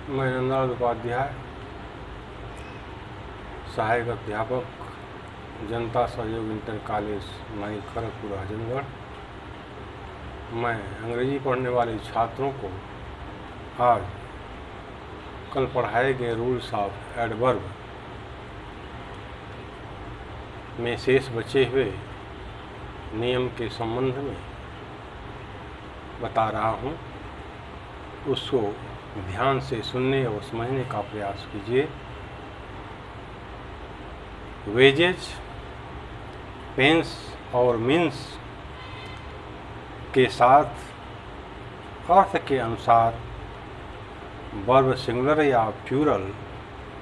मैं नंदलाल उपाध्याय, सहायक अध्यापक, जनता सहयोग इंटर कॉलेज नई खड़गपुर आजमगढ़। मैं अंग्रेजी पढ़ने वाले छात्रों को आज कल पढ़ाए गए रूल्स ऑफ एडवर्ब में शेष बचे हुए नियम के संबंध में बता रहा हूँ। उसको ध्यान से सुनने और समझने का प्रयास कीजिए। वेजेज, पेंस और मीन्स के साथ अर्थ के अनुसार वर्ब सिंगुलर या प्लूरल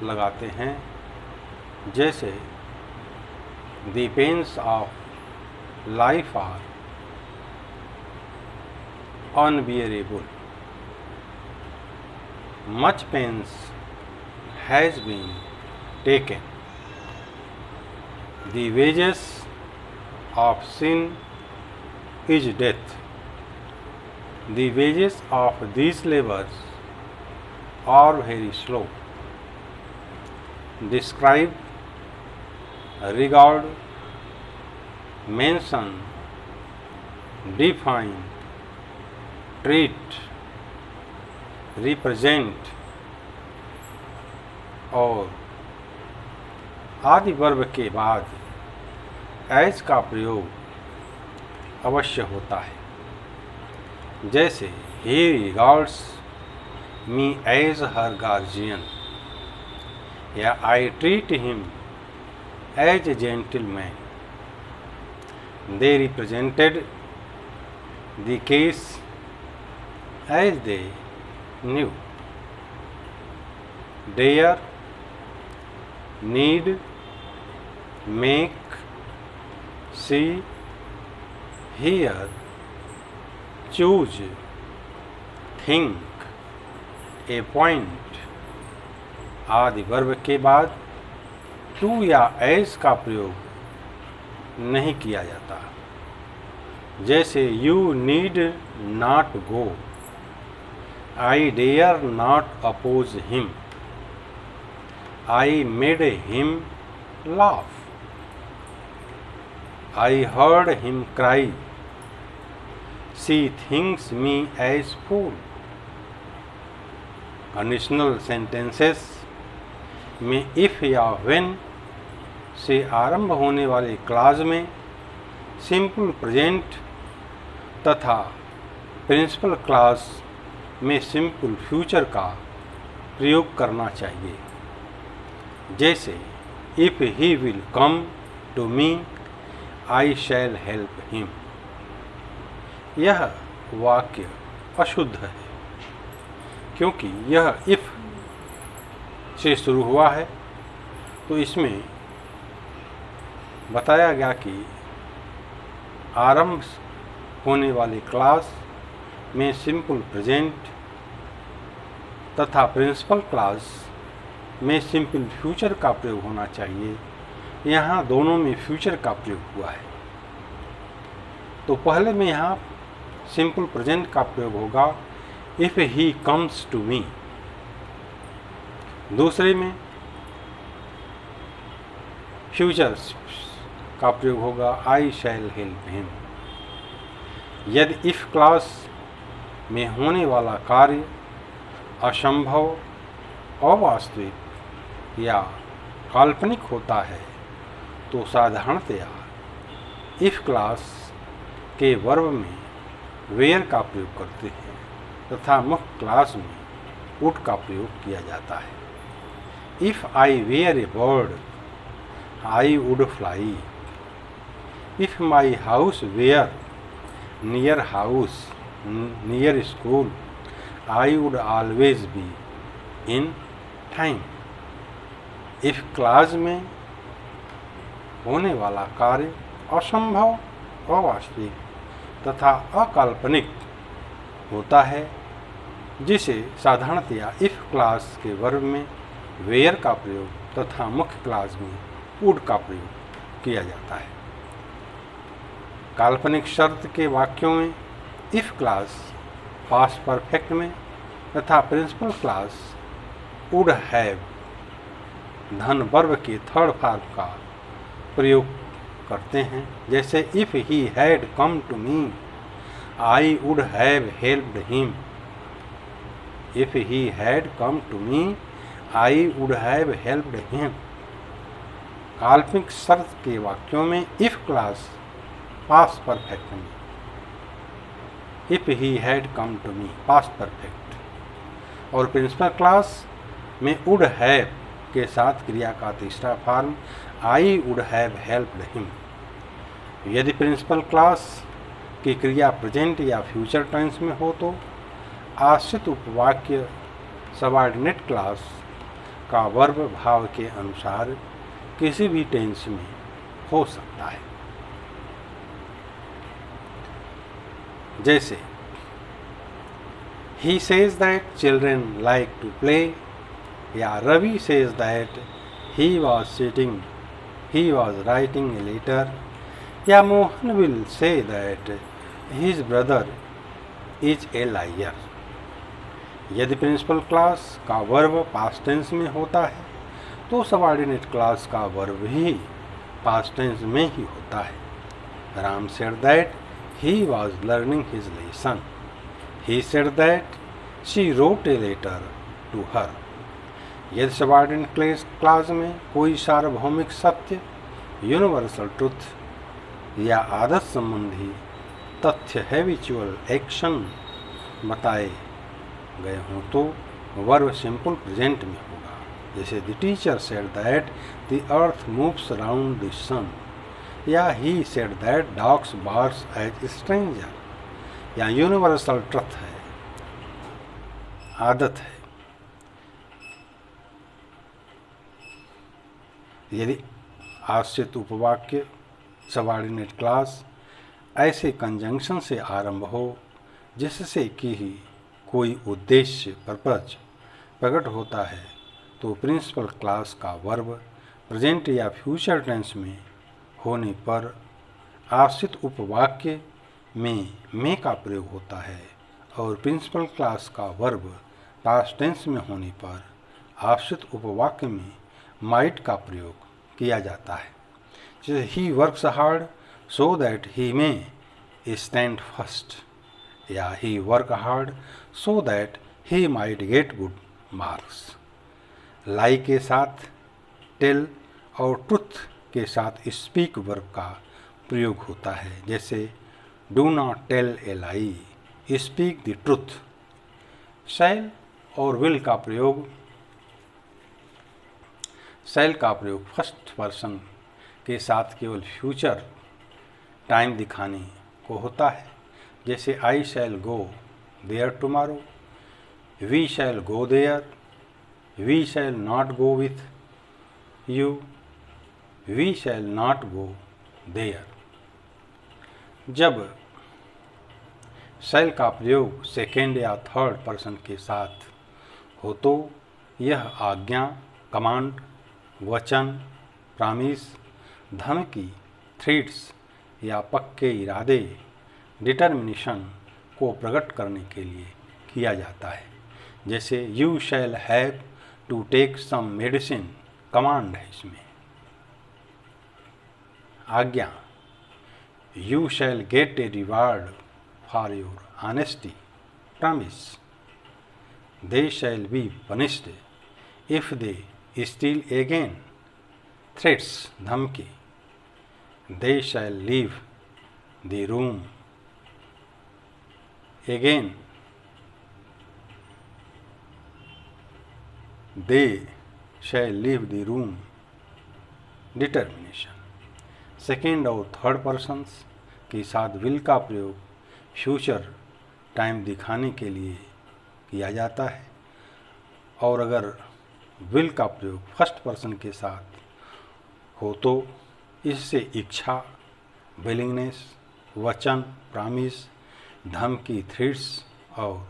लगाते हैं। जैसे the pains of life are unbearable, much pains has been taken. The wages of sin is death. The wages of these labors are very slow. Describe, regard, mention, define, treat, represent और आदि verb के बाद as का प्रयोग अवश्य होता है। जैसे he regards me as her guardian या I treat him as a gentleman. They represented the case as they knew. Dare, need, make, see, hear, choose, think, appoint आदि वर्ब के बाद टू या एज का प्रयोग नहीं किया जाता। जैसे you need not go, I dare not oppose him. I made him laugh. I heard him cry. She thinks me as fool. Conditional sentences में if या when से आरंभ होने वाले क्लाज में सिंपल प्रेजेंट तथा प्रिंसिपल क्लाज में simple future का प्रयोग करना चाहिए। जैसे if he will come to me I shall help him. यह वाक्य अशुद्ध है क्योंकि यह इफ़ से शुरू हुआ है। तो इसमें बताया गया कि आरंभ होने वाली क्लास में सिंपल प्रेजेंट तथा प्रिंसिपल क्लास में सिंपल फ्यूचर का प्रयोग होना चाहिए। यहाँ दोनों में फ्यूचर का प्रयोग हुआ है। तो पहले में यहाँ सिंपल प्रेजेंट का प्रयोग होगा if he comes to me. दूसरे में फ्यूचर का प्रयोग होगा आई शैल हेल्प हिम। यदि इफ़ क्लास में होने वाला कार्य असंभव, अवास्तविक या काल्पनिक होता है तो साधारणतया इफ क्लास के वर्ब में वेयर का प्रयोग करते हैं तथा मुख्य क्लास में वुड का प्रयोग किया जाता है। If I were a bird I would fly. If my house were near house near school I would always be in time. If clause में होने वाला कार्य असंभव, अवास्तविक तथा अकाल्पनिक होता है जिसे साधारणतया इफ क्लास के वर्ब में वेयर का प्रयोग तथा मुख्य क्लास में वुड का प्रयोग किया जाता है। काल्पनिक शर्त के वाक्यों में इफ क्लास पास्ट परफेक्ट में तथा प्रिंसिपल क्लास वुड हैव धन वर्ब के थर्ड फॉर्म का प्रयोग करते हैं। जैसे if he had come to me I would have helped him. If he had come to me I would have helped him. काल्पनिक शर्त के वाक्यों में इफ क्लास पास्ट परफेक्ट में if he had come to me past perfect, और principal clause में would have के साथ क्रिया का तीसरा form I would have helped him. यदि प्रिंसिपल क्लास की क्रिया प्रेजेंट या फ्यूचर टेंस में हो तो आश्रित उपवाक्य सबऑर्डिनेट क्लास का वर्ब भाव के अनुसार किसी भी टेंस में हो सकता है। जैसे he says that children like to play, या Ravi says that he was writing a letter, या Mohan will say that his brother is a liar. यदि प्रिंसिपल क्लास का वर्ब पास्ट टेंस में होता है तो सबऑर्डिनेट क्लास का वर्ब भी पास्ट टेंस में ही होता है। Ram said that he was learning his lesson. He said that she wrote a letter to her. यदि सबऑर्डिनेट क्लास में कोई सार्वभौमिक सत्य, यूनिवर्सल ट्रुथ या आदत संबंधी तथ्य हैबिचुअल एक्शन बताए गए हों तो वर्ब सिंपल प्रेजेंट में होगा। जैसे the teacher said that the earth moves around the sun, या he said that dogs barks as stranger, या यूनिवर्सल ट्रुथ है, आदत है। यदि आश्रित उपवाक्य सबऑर्डिनेट क्लास ऐसे कंजंक्शन से आरंभ हो जिससे कि कोई उद्देश्य पर्पज प्रकट होता है तो प्रिंसिपल क्लास का वर्ब प्रेजेंट या फ्यूचर टेंस में होने पर आश्रित उपवाक्य में का प्रयोग होता है, और प्रिंसिपल क्लास का वर्ब पास्ट टेंस में होने पर आश्रित उपवाक्य में माइट का प्रयोग किया जाता है। जैसे he works hard so that he may stand first, या he work hard so that he might get good marks. Lie के साथ टेल और ट्रुथ के साथ स्पीक वर्ब का प्रयोग होता है। जैसे do not tell a lie, speak the truth. Shall और विल का प्रयोग फर्स्ट पर्सन के साथ केवल फ्यूचर टाइम दिखाने को होता है। जैसे I shall go there tomorrow, we shall go there, we shall not go with you, we shall not go there. जब शैल का प्रयोग सेकेंड या थर्ड पर्सन के साथ हो तो यह आज्ञा, कमांड, वचन, प्रॉमिस, धमकी, थ्रेट्स या पक्के इरादे, डिटर्मिनेशन को प्रकट करने के लिए किया जाता है। जैसे you shall have to take some medicine, command है इसमें। आज्ञा, you shall get a reward for your honesty, promise. They shall be punished if they steal again, threats, धमकी। They shall leave the room again, they shall leave the room, determination. Second और third persons के साथ will का प्रयोग future time दिखाने के लिए किया जाता है, और अगर विल का प्रयोग फर्स्ट पर्सन के साथ हो तो इससे इच्छा, विलिंगनेस, वचन, प्रॉमिस, धमकी, थ्रेट्स और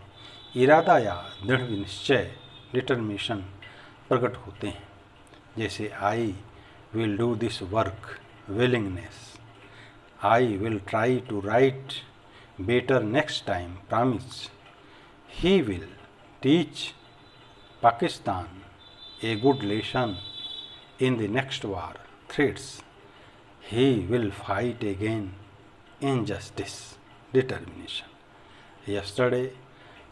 इरादा या दृढ़ निश्चय, डिटर्मिनेशन प्रकट होते हैं। जैसे I will do this work, willingness. I will try to write better next time, promise. He will teach Pakistan a good lesson in the next war threats he will fight again injustice determination. Yesterday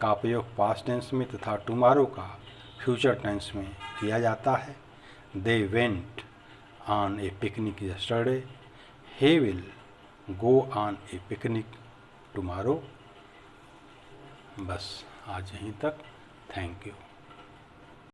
का प्रयोग past tense में तथा tomorrow का future tense में किया जाता है। They went on A picnic yesterday, he will go on a picnic tomorrow। बस आज यहीं तक। Thank you.